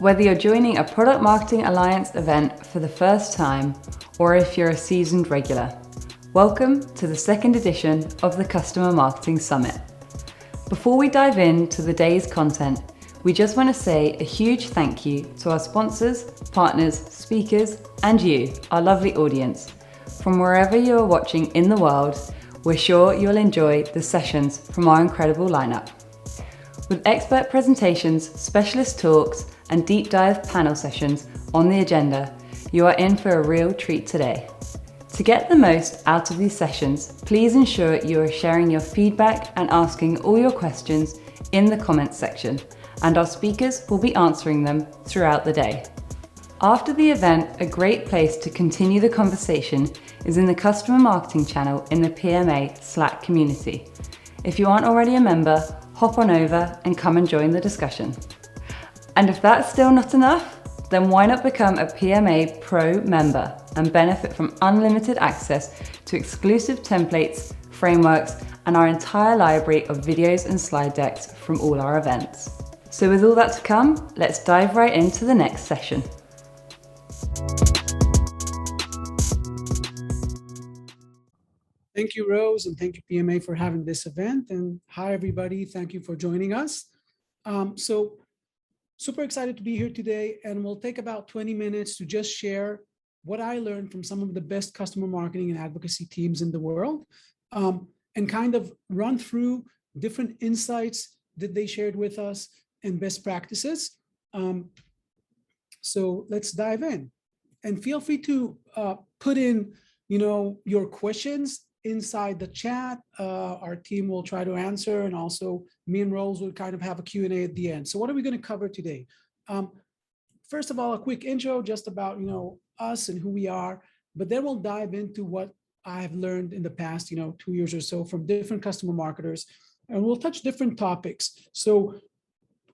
Whether you're joining a Product Marketing Alliance event for the first time, or if you're a seasoned regular, welcome to the second edition of the Customer Marketing Summit. Before we dive into the day's content, we just want to say a huge thank you to our sponsors, partners, speakers, and you, our lovely audience. From wherever you are watching in the world, we're sure you'll enjoy the sessions from our incredible lineup. With expert presentations, specialist talks, and deep dive panel sessions on the agenda, you are in for a real treat today. To get the most out of these sessions, please ensure you are sharing your feedback and asking all your questions in the comments section, and our speakers will be answering them throughout the day. After the event, a great place to continue the conversation is in the customer marketing channel in the PMA Slack community. If you aren't already a member, hop on over and come and join the discussion. And if that's still not enough, then why not become a PMA Pro member and benefit from unlimited access to exclusive templates, frameworks, and our entire library of videos and slide decks from all our events. So with all that to come, let's dive right into the next session. Thank you, Rose, and thank you, PMA, for having this event. And hi, everybody. Thank you for joining us. Super excited to be here today, and we'll take about 20 minutes to just share what I learned from some of the best customer marketing and advocacy teams in the world, and kind of run through different insights that they shared with us and best practices. So let's dive in, and feel free to put in, your questions inside the chat. Our team will try to answer, and also me and Rose will kind of have a Q&A at the end. So what are we going to cover today? First of all, a quick intro just about us and who we are, but then we'll dive into what I've learned in the past 2 years or so from different customer marketers, and we'll touch different topics. So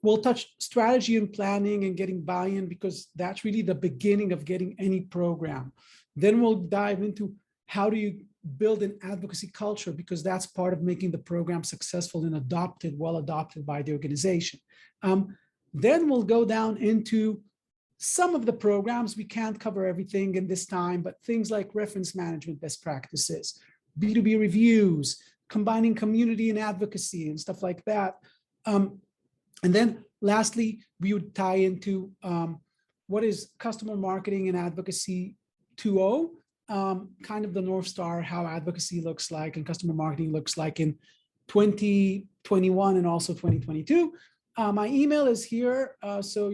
we'll touch strategy and planning and getting buy-in, because that's really the beginning of getting any program. Then we'll dive into how do you build an advocacy culture, because that's part of making the program successful and well adopted by the organization. Then we'll go down into some of the programs. We can't cover everything in this time, but things like reference management best practices, B2B reviews, combining community and advocacy and stuff like that. And then lastly, we would tie into what is customer marketing and advocacy 2.0, kind of the North Star, how advocacy looks like and customer marketing looks like in 2021 and also 2022. My email is here. So,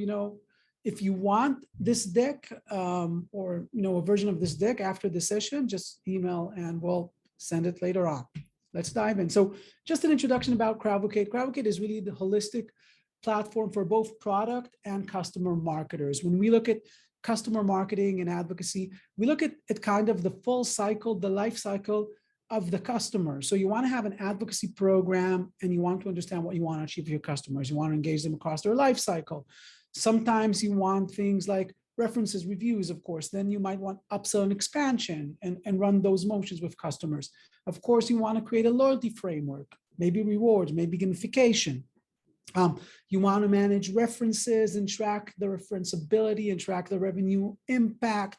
if you want this deck or, a version of this deck after the session, just email and we'll send it later on. Let's dive in. So just an introduction about CrowdVocate. CrowdVocate is really the holistic platform for both product and customer marketers. When we look at customer marketing and advocacy, we look at kind of the full cycle, the life cycle of the customer. So you want to have an advocacy program, and you want to understand what you want to achieve with your customers. You want to engage them across their life cycle. Sometimes you want things like references, reviews, of course. Then you might want upsell and expansion and run those motions with customers. Of course, you want to create a loyalty framework, maybe rewards, maybe gamification. You want to manage references and track the referenceability and track the revenue impact,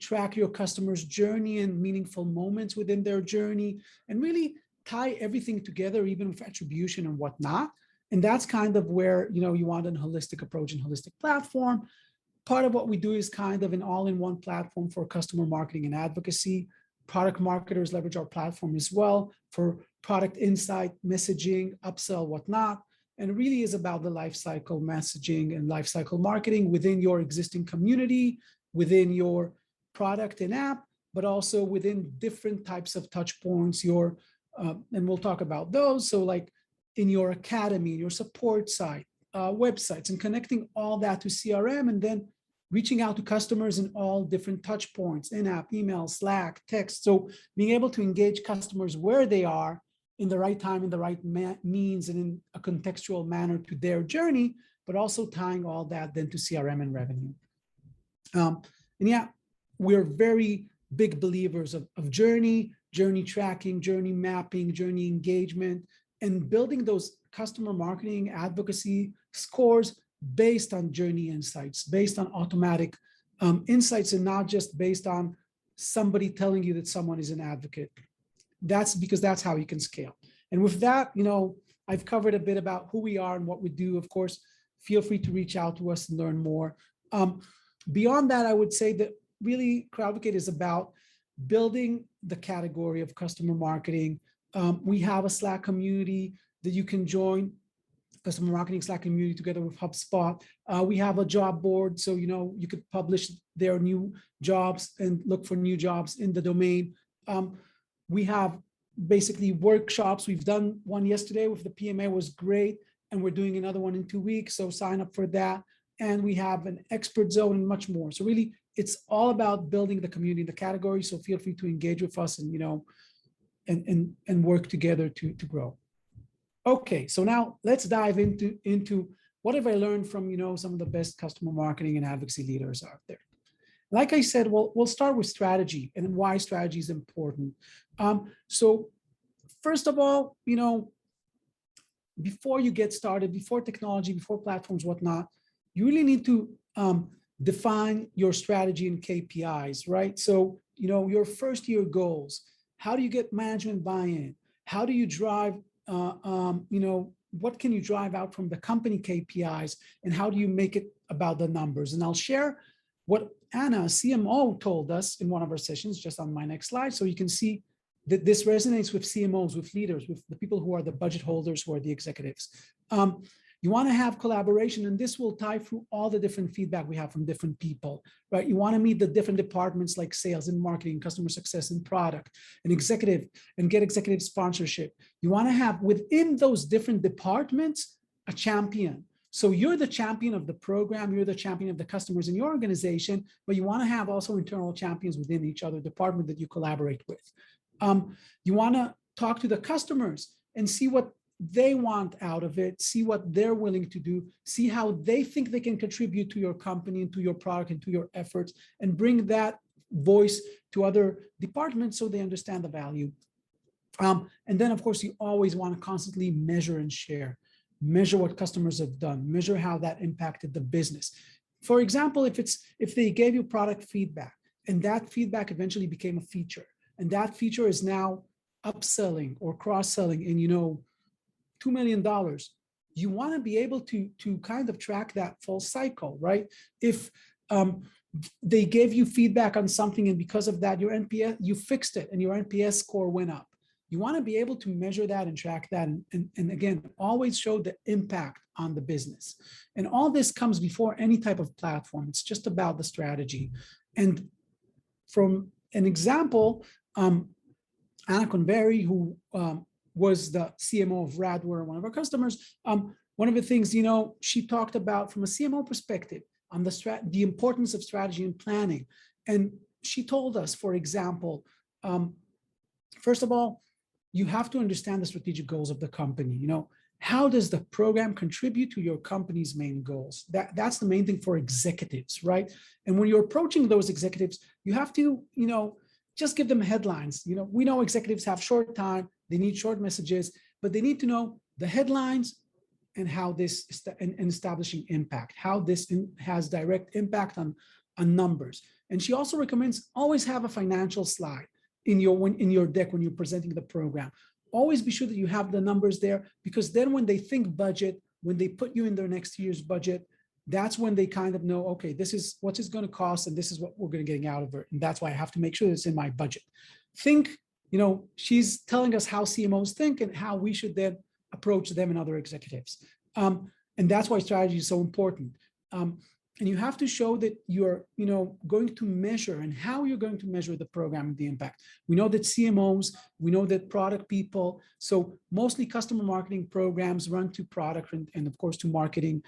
track your customer's journey and meaningful moments within their journey, and really tie everything together, even with attribution and whatnot. And that's kind of where, you want a holistic approach and holistic platform. Part of what we do is kind of an all-in-one platform for customer marketing and advocacy. Product marketers leverage our platform as well for product insight, messaging, upsell, whatnot. And it really is about the lifecycle messaging and lifecycle marketing within your existing community, within your product and app, but also within different types of touch points. And we'll talk about those. So like in your academy, your support site, websites, and connecting all that to CRM, and then reaching out to customers in all different touch points, in-app, email, Slack, text. So being able to engage customers where they are in the right time, in the right means, and in a contextual manner to their journey, but also tying all that then to CRM and revenue. We're very big believers of journey tracking, journey mapping, journey engagement, and building those customer marketing advocacy scores based on journey insights, based on automatic insights, and not just based on somebody telling you that someone is an advocate. That's because that's how you can scale. And with that, I've covered a bit about who we are and what we do. Of course, feel free to reach out to us and learn more. Beyond that, I would say that really CrowdVocate is about building the category of customer marketing. We have a Slack community that you can join, customer marketing Slack community, together with HubSpot. We have a job board, so you could publish their new jobs and look for new jobs in the domain. We have basically workshops. We've done one yesterday with the PMA, was great, and we're doing another one in 2 weeks, so sign up for that. And we have an expert zone and much more. So really, it's all about building the community, the category. So feel free to engage with us and and work together to grow. Okay, so now let's dive into what have I learned from some of the best customer marketing and advocacy leaders out there. Like I said, we'll start with strategy and why strategy is important. So first of all, before you get started, before technology, before platforms, whatnot, you really need to define your strategy and KPIs, right? So, your first year goals, how do you get management buy-in? How do you drive, what can you drive out from the company KPIs, and how do you make it about the numbers? And I'll share what Anna, CMO, told us in one of our sessions, just on my next slide, so you can see that this resonates with CMOs, with leaders, with the people who are the budget holders, who are the executives. You want to have collaboration, and this will tie through all the different feedback we have from different people, right? You want to meet the different departments like sales and marketing, customer success and product, and executive, and get executive sponsorship. You want to have within those different departments a champion. So you're the champion of the program, you're the champion of the customers in your organization, but you want to have also internal champions within each other department that you collaborate with. You want to talk to the customers and see what they want out of it, see what they're willing to do, see how they think they can contribute to your company and to your product and to your efforts, and bring that voice to other departments so they understand the value. And then, of course, you always want to constantly measure and share. Measure what customers have done, measure how that impacted the business. For example, if they gave you product feedback and that feedback eventually became a feature, and that feature is now upselling or cross-selling in, $2 million, you want to be able to kind of track that full cycle, right? If they gave you feedback on something and because of that, your NPS, you fixed it and your NPS score went up. You want to be able to measure that and track that, and again, always show the impact on the business. And all this comes before any type of platform. It's just about the strategy. And from an example, Anna Convery, who was the CMO of Radware, one of our customers, one of the things, she talked about from a CMO perspective on the importance of strategy and planning. And she told us, for example, first of all, you have to understand the strategic goals of the company. How does the program contribute to your company's main goals? That's the main thing for executives, right? And when you're approaching those executives, you have to, just give them headlines. We know executives have short time, they need short messages, but they need to know the headlines and how this and establishing impact, how this has direct impact on numbers. And she also recommends always have a financial slide in your deck when you're presenting the program. Always be sure that you have the numbers there, because then when they think budget, when they put you in their next year's budget, that's when they kind of know, okay, this is what it's going to cost and this is what we're going to get out of it. And that's why I have to make sure it's in my budget. Think, she's telling us how CMOs think and how we should then approach them and other executives. And that's why strategy is so important. And you have to show that you're, going to measure and how you're going to measure the program and the impact. We know that CMOs, we know that product people, so mostly customer marketing programs run to product and of course to marketing.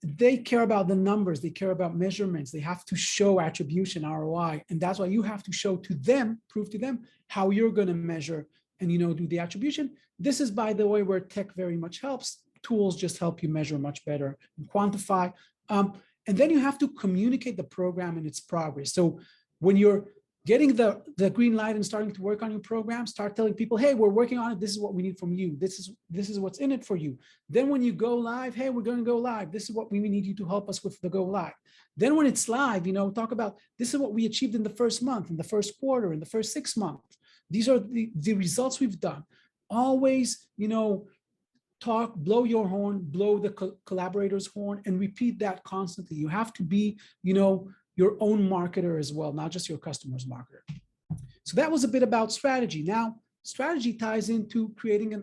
They care about the numbers, they care about measurements, they have to show attribution, ROI. And that's why you have to show to them, prove to them how you're going to measure and, do the attribution. This is, by the way, where tech very much helps. Tools just help you measure much better and quantify. And then you have to communicate the program and its progress. So when you're getting the green light and starting to work on your program, start telling people, hey, we're working on it. This is what we need from you. This is what's in it for you. Then when you go live, hey, we're going to go live. This is what we need you to help us with the go live. Then when it's live, talk about this is what we achieved in the first month, in the first quarter, in the first 6 months. These are the results we've done. Always, talk, blow your horn, blow the collaborator's horn, and repeat that constantly. You have to be, your own marketer as well, not just your customer's marketer. So that was a bit about strategy. Now, strategy ties into creating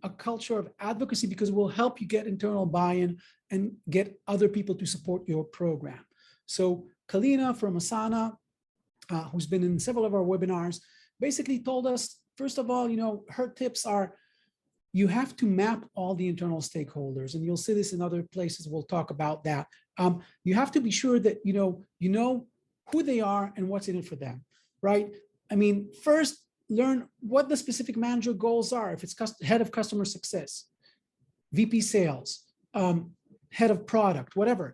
a culture of advocacy, because it will help you get internal buy-in and get other people to support your program. So Kalina from Asana, who's been in several of our webinars, basically told us, first of all, her tips are, you have to map all the internal stakeholders, and you'll see this in other places. We'll talk about that. You have to be sure that you know who they are and what's in it for them, right? I mean, first, learn what the specific manager goals are. If it's head of customer success, VP sales, head of product, whatever,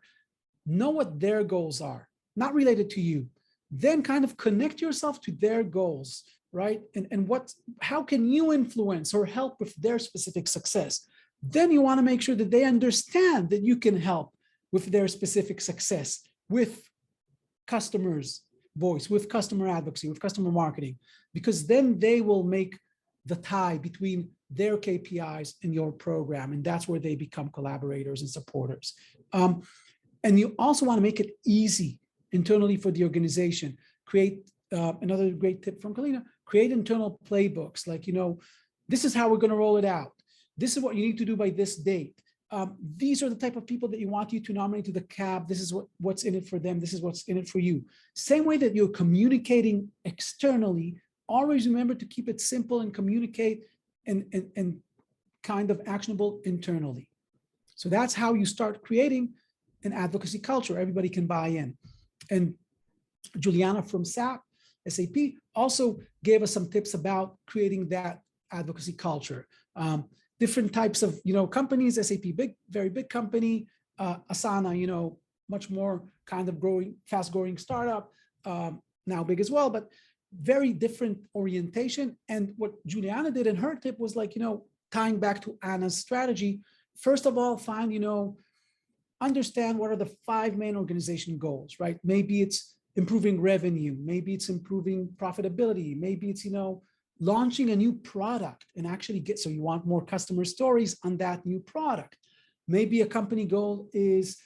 know what their goals are, not related to you. Then kind of connect yourself to their goals, right? And how can you influence or help with their specific success? Then you want to make sure that they understand that you can help with their specific success, with customers' voice, with customer advocacy, with customer marketing, because then they will make the tie between their KPIs and your program. And that's where they become collaborators and supporters. And you also want to make it easy internally for the organization. Create another great tip from Kalina, create internal playbooks. Like, this is how we're going to roll it out. This is what you need to do by this date. These are the type of people that you want you to nominate to the cab. This is what's in it for them. This is what's in it for you. Same way that you're communicating externally, always remember to keep it simple and communicate and kind of actionable internally. So that's how you start creating an advocacy culture. Everybody can buy in. And Juliana from SAP also gave us some tips about creating that advocacy culture. Different types of companies. SAP, very big company. Asana, much more kind of fast growing startup, now big as well, but very different orientation. And what Juliana did in her tip was like, tying back to Anna's strategy. First of all, find, understand what are the 5 main organization goals, right? Maybe it's improving revenue, maybe it's improving profitability, maybe it's, launching a new product and actually so you want more customer stories on that new product. Maybe a company goal is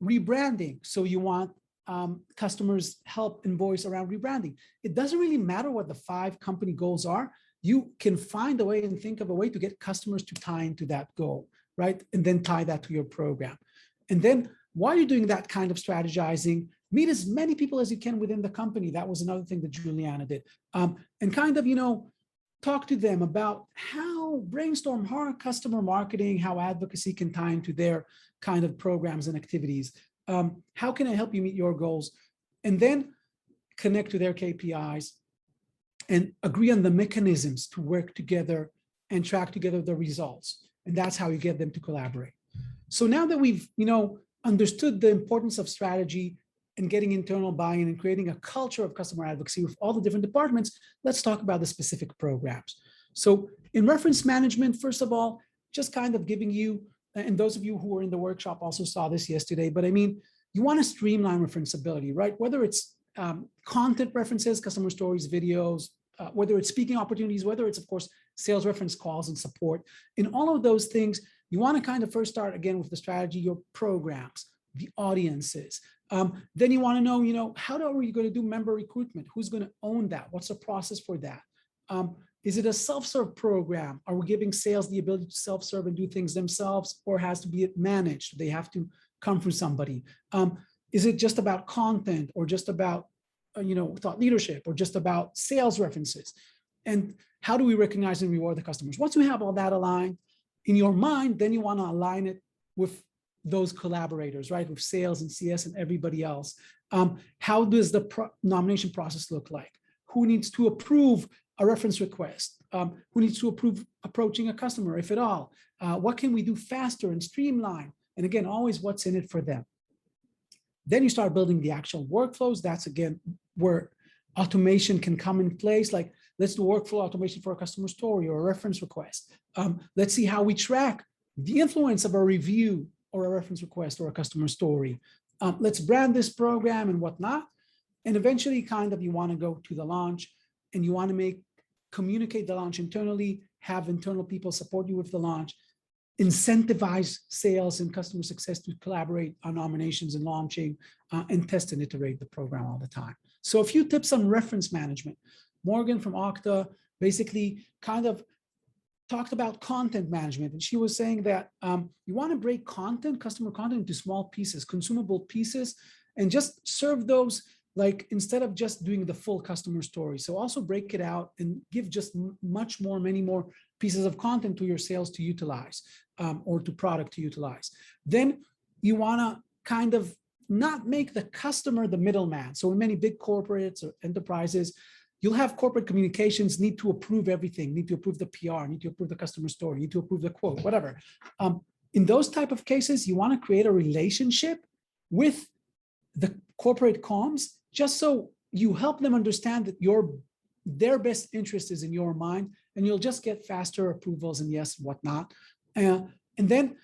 rebranding. So you want customers help and voice around rebranding. It doesn't really matter what the 5 company goals are. You can find a way and think of a way to get customers to tie into that goal, right? And then tie that to your program. And then while you're doing that kind of strategizing, meet as many people as you can within the company. That was another thing that Juliana did. And kind of, talk to them about brainstorm how customer marketing, how advocacy can tie into their kind of programs and activities. How can I help you meet your goals? And then connect to their KPIs and agree on the mechanisms to work together and track together the results. And that's how you get them to collaborate. So now that we've, understood the importance of strategy and getting internal buy-in and creating a culture of customer advocacy with all the different departments, let's talk about the specific programs. So in reference management, first of all, just kind of giving you, and those of you who were in the workshop also saw this yesterday, but I mean, you want to streamline referenceability, right? Whether it's content references, customer stories, videos, whether it's speaking opportunities, whether it's, of course, sales reference calls and support. In all of those things, you want to kind of first start again with the strategy, your programs, the audiences. Then you want to know, how are we going to do member recruitment? Who's going to own that? What's the process for that? Is it a self-serve program? Are we giving sales the ability to self-serve and do things themselves, or has to be managed? They have to come from somebody. Is it just about content, or just about thought leadership, or just about sales references? And how do we recognize and reward the customers? Once we have all that aligned in your mind, then you want to align it with those collaborators, right? With sales and CS and everybody else. How does the nomination process look like? Who needs to approve a reference request? Who needs to approve approaching a customer, if at all? What can we do faster and streamline? And again, always what's in it for them. Then you start building the actual workflows. That's again where automation can come in place. Like, let's do workflow automation for a customer story or a reference request. Let's see how we track the influence of a review or a reference request or a customer story. Let's brand this program and whatnot. And eventually you want to go to the launch, and you want to communicate the launch internally, have internal people support you with the launch, incentivize sales and customer success to collaborate on nominations and launching, and test and iterate the program all the time. So a few tips on reference management. Morgan from Okta basically kind of talked about content management, and she was saying that you want to break customer content into small pieces, consumable pieces, and just serve those, like, instead of just doing the full customer story. So also break it out and give just many more pieces of content to your sales to utilize, or to product to utilize. Then you want to kind of not make the customer the middleman. So in many big corporates or enterprises, you'll have corporate communications need to approve everything, need to approve the PR, need to approve the customer story, need to approve the quote, whatever. In those type of cases, you want to create a relationship with the corporate comms, just so you help them understand that their best interest is in your mind, and you'll just get faster approvals and yes, whatnot. And then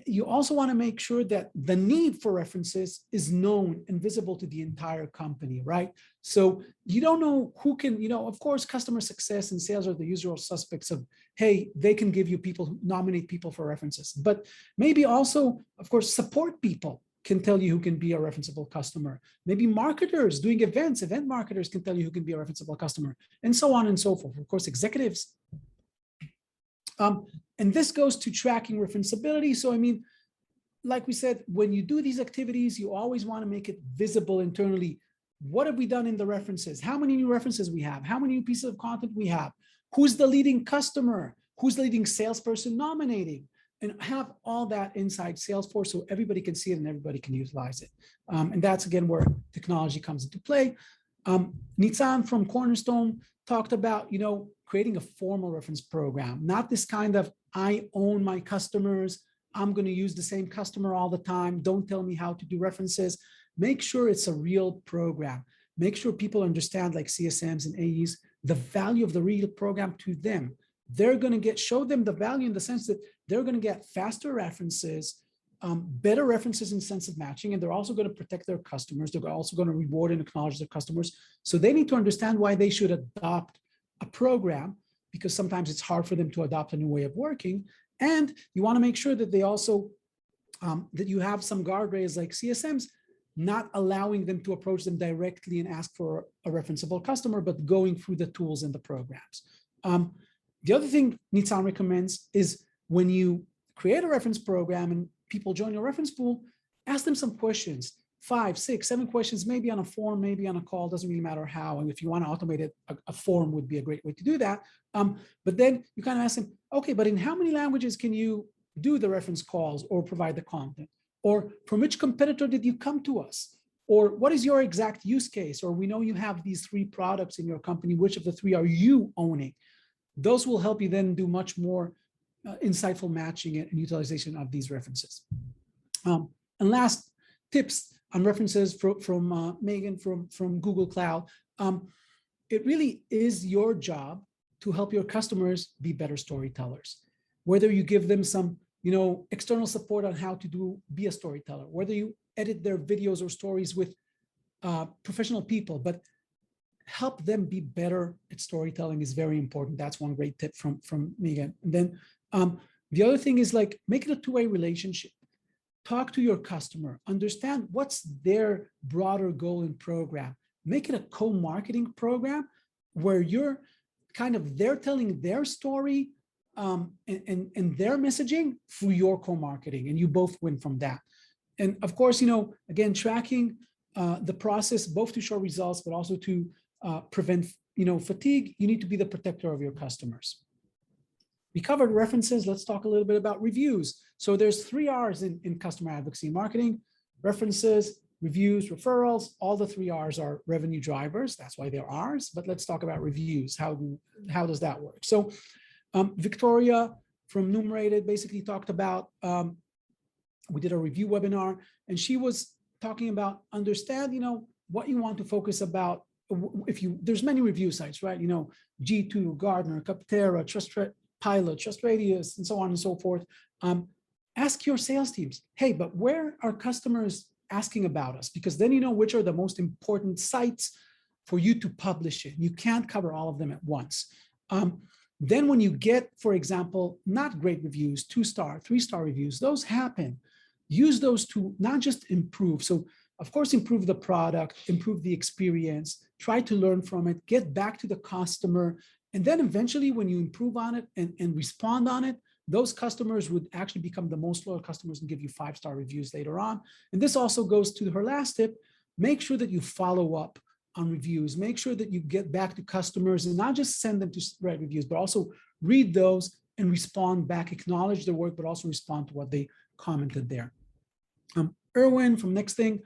you also want to make sure that the need for references is known and visible to the entire company, right? So you don't know who can, of course, customer success and sales are the usual suspects of, hey, they can give you people who nominate people for references, but maybe also, of course, support people can tell you who can be a referenceable customer. Maybe marketers doing events, event marketers can tell you who can be a referenceable customer, and so on and so forth. Of course, executives. And this goes to tracking referenceability. So, I mean, like we said, when you do these activities, you always want to make it visible internally. What have we done in the references? How many new references we have? How many new pieces of content we have? Who's the leading customer? Who's the leading salesperson nominating? And have all that inside Salesforce so everybody can see it and everybody can utilize it. And that's, again, where technology comes into play. Nitzan from Cornerstone talked about, creating a formal reference program, not this kind of, I own my customers, I'm going to use the same customer all the time, don't tell me how to do references. Make sure it's a real program. Make sure people understand, like CSMs and AEs, the value of the real program to them. They're going to show them the value in the sense that they're going to get faster references, better references in sense of matching, and they're also going to protect their customers. They're also going to reward and acknowledge their customers. So they need to understand why they should adopt a program, because sometimes it's hard for them to adopt a new way of working. And you want to make sure that they also, that you have some guardrails like CSMs, not allowing them to approach them directly and ask for a referenceable customer, but going through the tools and the programs. The other thing Nitzan recommends is when you create a reference program and people join your reference pool, ask them some questions, 5, 6, 7 questions, maybe on a form, maybe on a call, doesn't really matter how. And if you want to automate it, a form would be a great way to do that. But then you kind of ask them, okay, but in how many languages can you do the reference calls or provide the content? Or from which competitor did you come to us? Or what is your exact use case? Or we know you have these 3 products in your company, which of the 3 are you owning? Those will help you then do much more insightful matching and utilization of these references. And last, tips on references from Megan from Google Cloud. It really is your job to help your customers be better storytellers. Whether you give them some, external support on how to be a storyteller, whether you edit their videos or stories with professional people, but help them be better at storytelling is very important. That's one great tip from Megan. And then the other thing is, like, make it a two-way relationship. Talk to your customer, understand what's their broader goal and program. Make it a co-marketing program where you're they're telling their story and their messaging through your co-marketing, and you both win from that. And of course, again, tracking the process, both to show results, but also to prevent, fatigue. You need to be the protector of your customers. We covered references. Let's talk a little bit about reviews. So there's 3 R's in customer advocacy and marketing: references, reviews, referrals. All the 3 R's are revenue drivers. That's why they're R's. But let's talk about reviews. How does that work? So Victoria from Numerated basically talked about, we did a review webinar, and she was talking about understand, what you want to focus about. There's many review sites, right? G2, Gartner, Capterra, Pilot, Trust Radius, and so on and so forth. Ask your sales teams, hey, but where are customers asking about us? Because then you know which are the most important sites for you to publish it. You can't cover all of them at once. Then when you get, for example, not great reviews, 2-star, 3-star reviews, those happen. Use those to not just improve. So of course, improve the product, improve the experience, try to learn from it, get back to the customer. And then eventually when you improve on it and respond on it, those customers would actually become the most loyal customers and give you 5-star reviews later on. And this also goes to her last tip. Make sure that you follow up on reviews. Make sure that you get back to customers and not just send them to write reviews, but also read those and respond back, acknowledge their work, but also respond to what they commented there. Erwin from Next Thing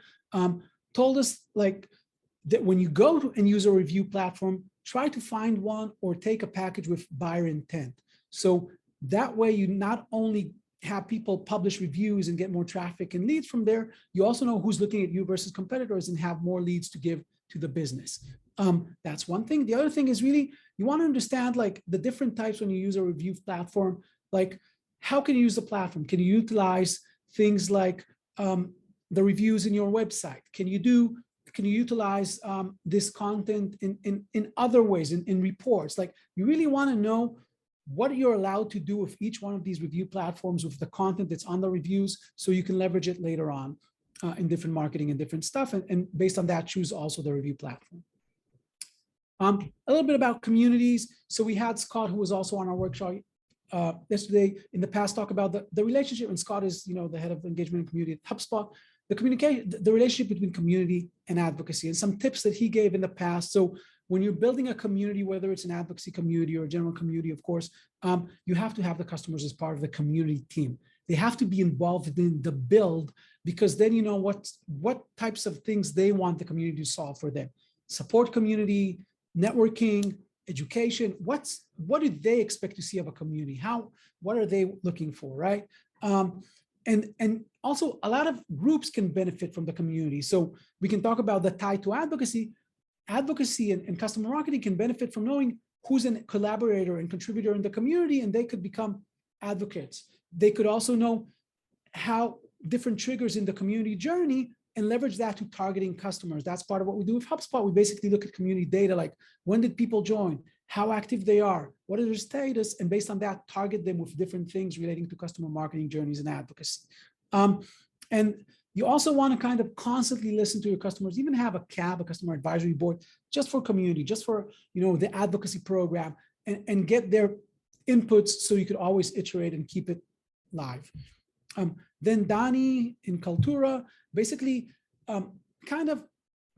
told us that when you go to and use a review platform, try to find one or take a package with buyer intent. So that way you not only have people publish reviews and get more traffic and leads from there, you also know who's looking at you versus competitors and have more leads to give to the business. That's one thing. The other thing is really, you want to understand the different types when you use a review platform. How can you use the platform? Can you utilize things like the reviews in your website? Can you utilize this content in other ways, in reports? You really want to know what you're allowed to do with each one of these review platforms with the content that's on the reviews, so you can leverage it later on in different marketing and different stuff. And based on that, choose also the review platform. A little bit about communities. So we had Scott, who was also on our workshop yesterday, in the past, talk about the relationship. And Scott is, the head of engagement and community at HubSpot. The relationship between community and advocacy, and some tips that he gave in the past. So when you're building a community, whether it's an advocacy community or a general community, of course, you have to have the customers as part of the community team. They have to be involved in the build, because then you know what types of things they want the community to solve for them. Support community, networking, education. What do they expect to see of a community? What are they looking for, right? And also a lot of groups can benefit from the community. So we can talk about the tie to advocacy. Advocacy and customer marketing can benefit from knowing who's a collaborator and contributor in the community, and they could become advocates. They could also know how different triggers in the community journey and leverage that to targeting customers. That's part of what we do with HubSpot. We basically look at community data, like when did people join, how active they are, what is their status, and based on that, target them with different things relating to customer marketing journeys and advocacy. And you also want to kind of constantly listen to your customers, even have a CAB, a customer advisory board, just for community, just for the advocacy program, and get their inputs so you could always iterate and keep it live. Then Dani in Kaltura basically kind of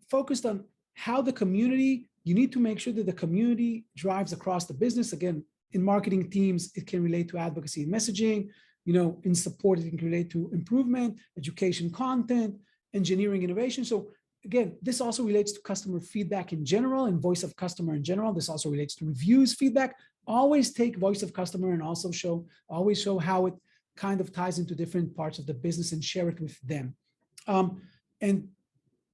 focused on how the community, you need to make sure that the community drives across the business. Again, in marketing teams, it can relate to advocacy and messaging. In support, it can relate to improvement, education, content, engineering, innovation. So again, this also relates to customer feedback in general and voice of customer in general. This also relates to reviews, feedback. Always take voice of customer and also always show how it kind of ties into different parts of the business and share it with them. And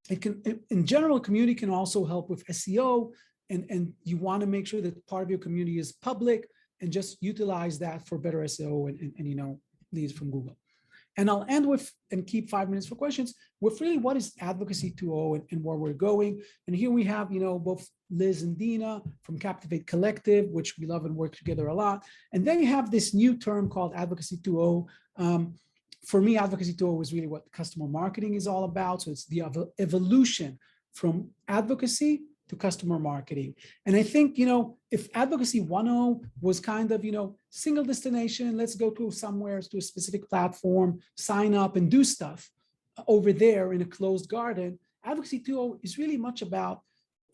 it can, in general, community can also help with SEO, and you want to make sure that part of your community is public, and just utilize that for better SEO and leads from Google. And I'll end with, and keep 5 minutes for questions, with really what is Advocacy 2.0 and where we're going. And here we have, both Liz and Dina from Captivate Collective, which we love and work together a lot. And then you have this new term called Advocacy 2.0. For me, Advocacy 2.0 is really what customer marketing is all about. So it's the evolution from advocacy to customer marketing. And I think, if Advocacy 1.0 was kind of, single destination, let's go to somewhere, to a specific platform, sign up and do stuff over there in a closed garden, Advocacy 2.0 is really much about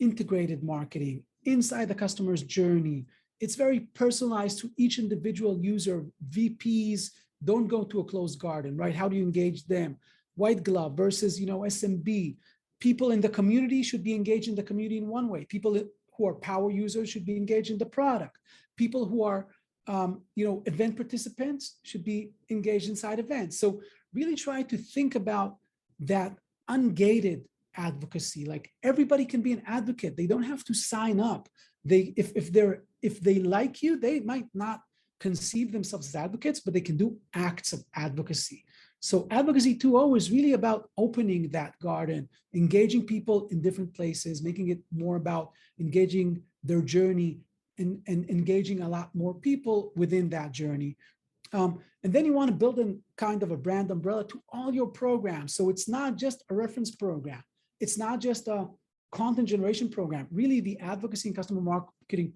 integrated marketing inside the customer's journey. It's very personalized to each individual user. VPs don't go to a closed garden, right? How do you engage them? White glove versus, SMB. People in the community should be engaged in the community in one way. People who are power users should be engaged in the product. People who are, event participants should be engaged inside events. So really try to think about that ungated advocacy. Like everybody can be an advocate. They don't have to sign up. If they like you, they might not conceive themselves as advocates, but they can do acts of advocacy. So advocacy 2.0 is really about opening that garden, engaging people in different places, making it more about engaging their journey and engaging a lot more people within that journey. And then you want to build in kind of a brand umbrella to all your programs. So it's not just a reference program. It's not just a content generation program. Really, the advocacy and customer marketing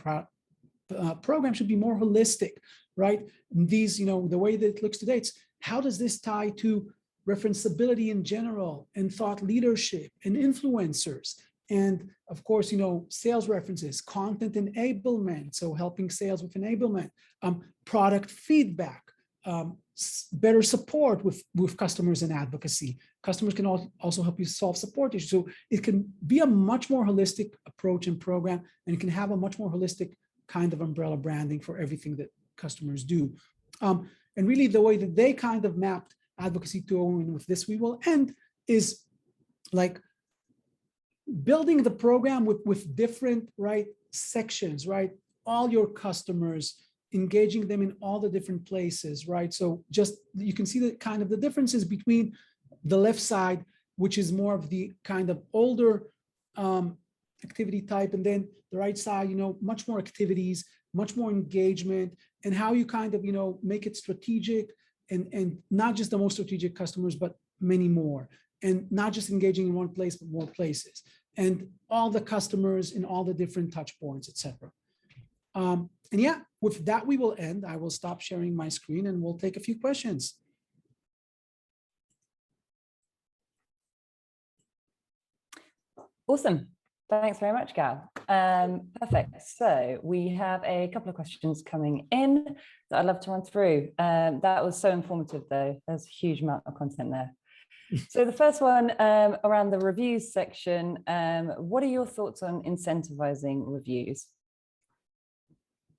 program should be more holistic, right? These, the way that it looks today, it's how does this tie to referenceability in general and thought leadership and influencers? And of course, sales references, content enablement, so helping sales with enablement, product feedback, better support with customers and advocacy. Customers can also help you solve support issues. So it can be a much more holistic approach and program, and it can have a much more holistic kind of umbrella branding for everything that customers do. And really the way that they kind of mapped advocacy 2.0, and with this we will end, is like building the program with different, right, sections, right? All your customers, engaging them in all the different places, right? So just, you can see the kind of the differences between the left side, which is more of the kind of older activity type, and then the right side, much more activities, much more engagement, and how you kind of, make it strategic and not just the most strategic customers, but many more. And not just engaging in one place, but more places, and all the customers in all the different touch points, etc. And yeah, with that, we will end. I will stop sharing my screen and we'll take a few questions. Awesome. Thanks very much, Gal. Perfect. So we have a couple of questions coming in that I'd love to run through. That was so informative, though. There's a huge amount of content there. So the first one, around the reviews section, what are your thoughts on incentivizing reviews?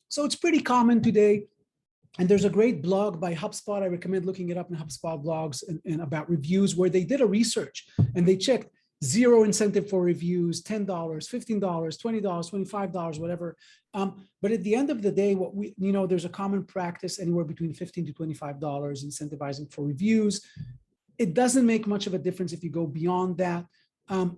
So it's pretty common today, and there's a great blog by HubSpot. I recommend looking it up in HubSpot blogs and about reviews, where they did a research and they checked 0 incentive for reviews, $10, $15, $20, $25, whatever. But at the end of the day, what we, there's a common practice anywhere between $15 to $25 incentivizing for reviews. It doesn't make much of a difference if you go beyond that.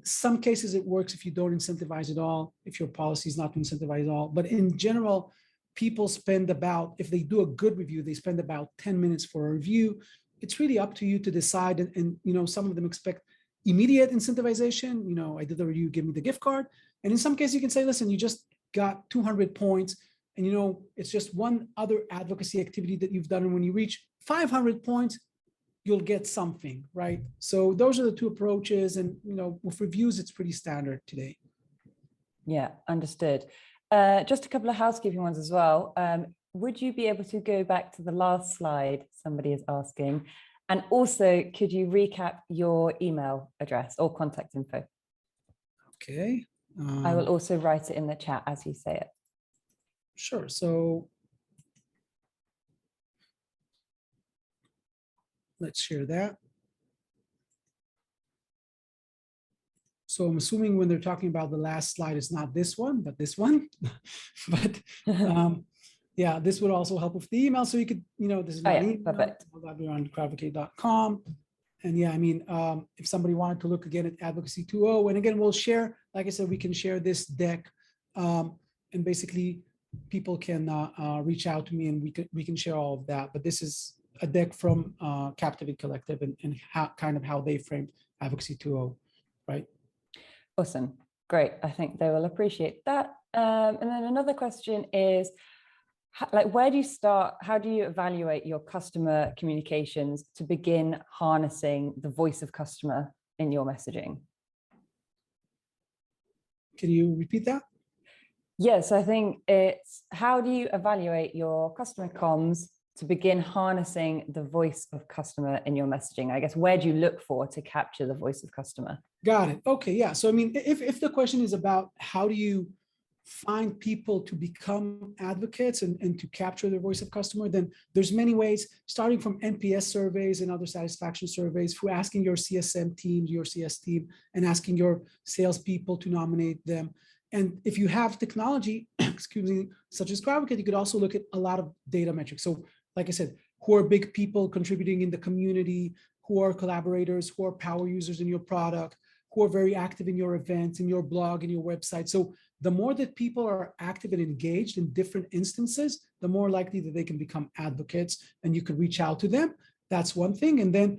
Some cases it works if you don't incentivize at all, if your policy is not to incentivize at all. But in general, people spend about, if they do a good review, they spend about 10 minutes for a review. It's really up to you to decide. And some of them expect immediate incentivization. I did the review, give me the gift card. And in some cases you can say, listen, you just got 200 points and it's just one other advocacy activity that you've done. And when you reach 500 points, you'll get something, right? So those are the two approaches. And, with reviews, it's pretty standard today. Yeah, understood. Just a couple of housekeeping ones as well. Would you be able to go back to the last slide? Somebody is asking. And also, could you recap your email address or contact info? Okay. I will also write it in the chat as you say it. Sure. So let's share that. So I'm assuming when they're talking about the last slide, it's not this one, but this one. But yeah, this would also help with the email. So you could, this is my email, crowdvocate.com. And yeah, if somebody wanted to look again at advocacy 2.0, and again, we'll share, like I said, we can share this deck, and basically people can reach out to me and we can share all of that. But this is a deck from Captivate Collective and how they framed advocacy 2.0, right? Awesome. Great. I think they will appreciate that. And then another question is, where do you start? How do you evaluate your customer communications to begin harnessing the voice of customer in your messaging? Can you repeat that? Yes, I think it's, how do you evaluate your customer comms to begin harnessing the voice of customer in your messaging? I guess, where do you look for to capture the voice of customer? Got it. Okay. Yeah. So, if the question is about how do you find people to become advocates and to capture the voice of customer, then there's many ways, starting from NPS surveys and other satisfaction surveys, for asking your CSM team, your CS team, and asking your salespeople to nominate them. And if you have technology, excuse me, such as CrowdVocate, you could also look at a lot of data metrics. So like I said, who are big people contributing in the community, who are collaborators, who are power users in your product, who are very active in your events, in your blog, in your website. So the more that people are active and engaged in different instances, the more likely that they can become advocates and you could reach out to them. That's one thing. And then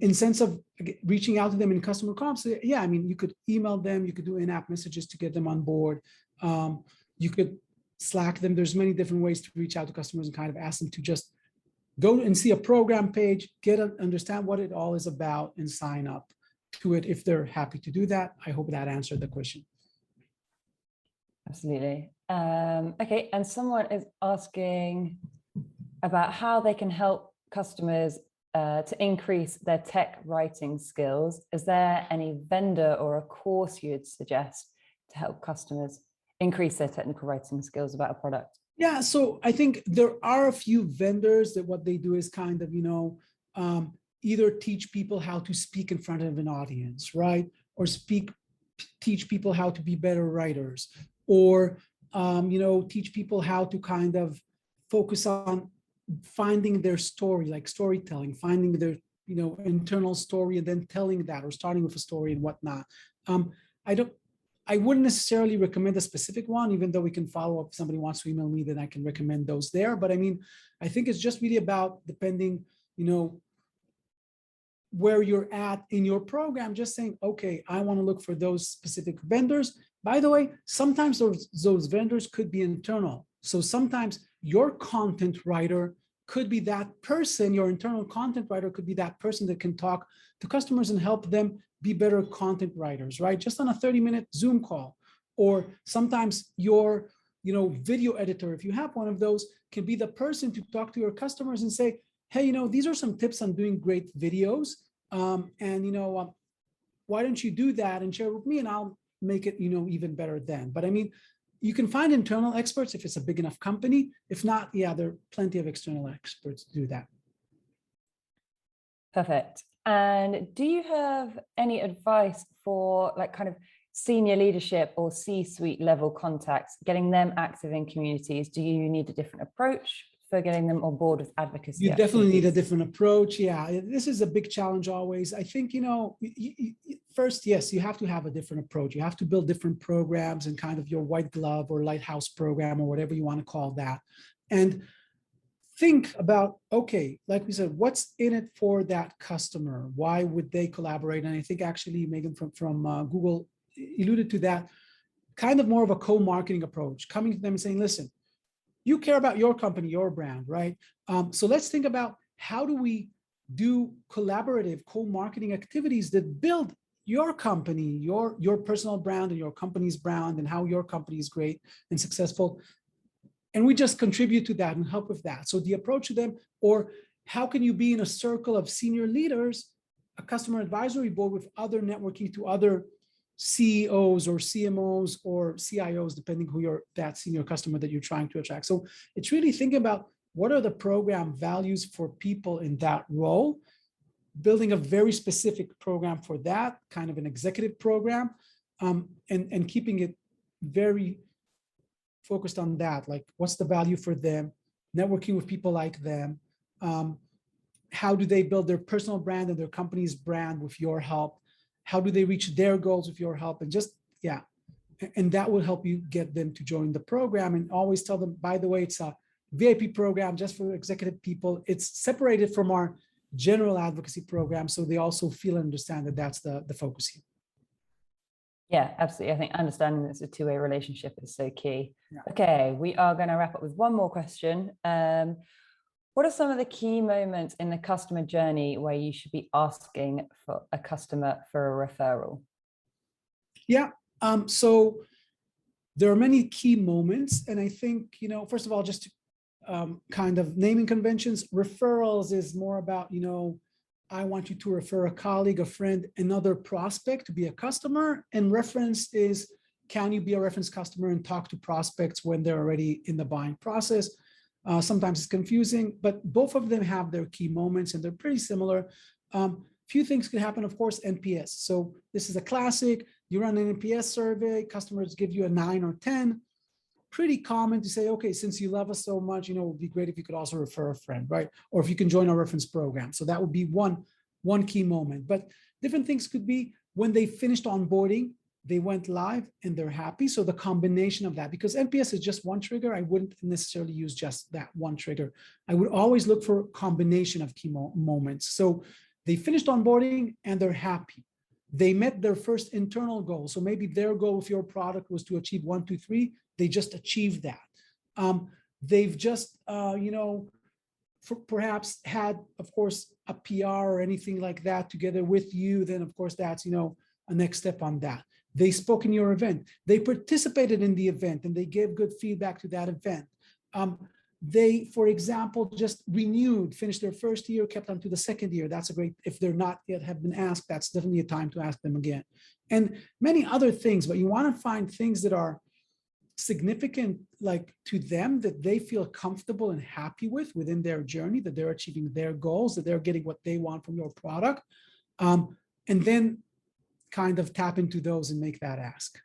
in sense of reaching out to them in customer comps, yeah, I mean, you could email them, you could do in-app messages to get them on board. You could Slack them. There's many different ways to reach out to customers and kind of ask them to just go and see a program page, understand what it all is about, and sign up to it if they're happy to do that. I hope that answered the question. Absolutely. Okay, and someone is asking about how they can help customers to increase their tech writing skills. Is there any vendor or a course you'd suggest to help customers increase their technical writing skills about a product? Yeah, so I think there are a few vendors that what they do is kind of, either teach people how to speak in front of an audience, right? Or teach people how to be better writers, or teach people how to kind of focus on finding their story, like storytelling, finding their internal story and then telling that, or starting with a story and whatnot. I wouldn't necessarily recommend a specific one, even though we can follow up. If somebody wants to email me, then I can recommend those there. But I mean, I think it's just really about depending, where you're at in your program, just saying, okay, I want to look for those specific vendors. By the way, sometimes those vendors could be internal. So sometimes your content writer could be that person, your internal content writer could be that person that can talk to customers and help them be better content writers, right? Just on a 30-minute Zoom call. Or sometimes your video editor, if you have one of those, can be the person to talk to your customers and say, hey, these are some tips on doing great videos. Why don't you do that and share it with me, and I'll make it, even better then. But I mean, you can find internal experts if it's a big enough company. If not, yeah, there are plenty of external experts to do that. Perfect. And do you have any advice for kind of senior leadership or C-suite level contacts, getting them active in communities? Do you need a different approach for getting them on board with advocacy? You definitely need a different approach. Yeah, this is a big challenge always. I think, first, yes, you have to have a different approach. You have to build different programs and kind of your white glove or lighthouse program or whatever you want to call that. And think about, okay, like we said, what's in it for that customer? Why would they collaborate? And I think actually Megan from Google alluded to that, kind of more of a co-marketing approach, coming to them and saying, listen, you care about your company, your brand, right? So let's think about how do we do collaborative co-marketing activities that build your company, your personal brand and your company's brand, and how your company is great and successful. And we just contribute to that and help with that. So the approach to them, or how can you be in a circle of senior leaders, a customer advisory board with other networking to other CEOs or CMOs or CIOs, depending who that senior customer that you're trying to attract. So it's really thinking about what are the program values for people in that role, building a very specific program for that, kind of an executive program, and keeping it very focused on that. Like, what's the value for them, networking with people like them, how do they build their personal brand and their company's brand with your help? How do they reach their goals with your help? And just, yeah. And that will help you get them to join the program. And always tell them, by the way, it's a VIP program just for executive people. It's separated from our general advocacy program. So they also feel and understand that that's the focus here. Yeah, absolutely. I think understanding that it's a two-way relationship is so key. Yeah. Okay, we are going to wrap up with one more question. What are some of the key moments in the customer journey where you should be asking for a customer for a referral? Yeah, so there are many key moments. And I think, first of all, just to, kind of naming conventions, referrals is more about, I want you to refer a colleague, a friend, another prospect to be a customer. And reference is can you be a reference customer and talk to prospects when they're already in the buying process? Sometimes it's confusing, but both of them have their key moments and they're pretty similar. Few things could happen, of course, NPS. So this is a classic. You run an NPS survey, customers give you a 9 or 10. Pretty common to say, okay, since you love us so much, it would be great if you could also refer a friend, right? Or if you can join our reference program. So that would be one key moment. But different things could be when they finished onboarding, they went live and they're happy. So the combination of that, because NPS is just one trigger, I wouldn't necessarily use just that one trigger. I would always look for a combination of key moments. So they finished onboarding and they're happy. They met their first internal goal. So maybe their goal with your product was to achieve 1, 2, 3. They just achieved that. They've just, perhaps had, of course, a PR or anything like that together with you. Then, of course, that's, a next step on that. They spoke in your event. They participated in the event and they gave good feedback to that event. They, for example, just renewed, finished their first year, kept on to the second year. That's a great, if they're not yet have been asked, that's definitely a time to ask them again. And many other things, but you want to find things that are significant, like to them, that they feel comfortable and happy with within their journey, that they're achieving their goals, that they're getting what they want from your product. And then kind of tap into those and make that ask.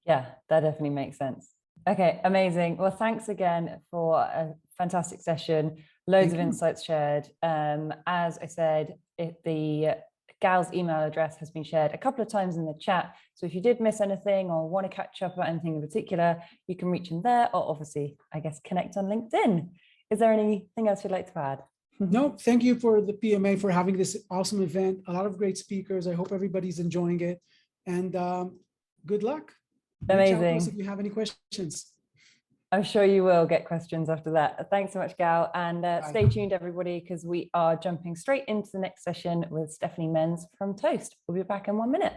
Yeah, that definitely makes sense. Okay, amazing. Well, thanks again for a fantastic session. Loads of insights shared. As I said, the Gal's email address has been shared a couple of times in the chat. So if you did miss anything or want to catch up about anything in particular, you can reach him there, or obviously, I guess, connect on LinkedIn. Is there anything else you'd like to add? No, thank you for the PMA for having this awesome event. A lot of great speakers. I hope everybody's enjoying it. And good luck. Amazing. Reach out to us if you have any questions. I'm sure you will get questions after that. Thanks so much, Gal. And stay tuned, everybody, because we are jumping straight into the next session with Stephanie Menz from Toast. We'll be back in 1 minute.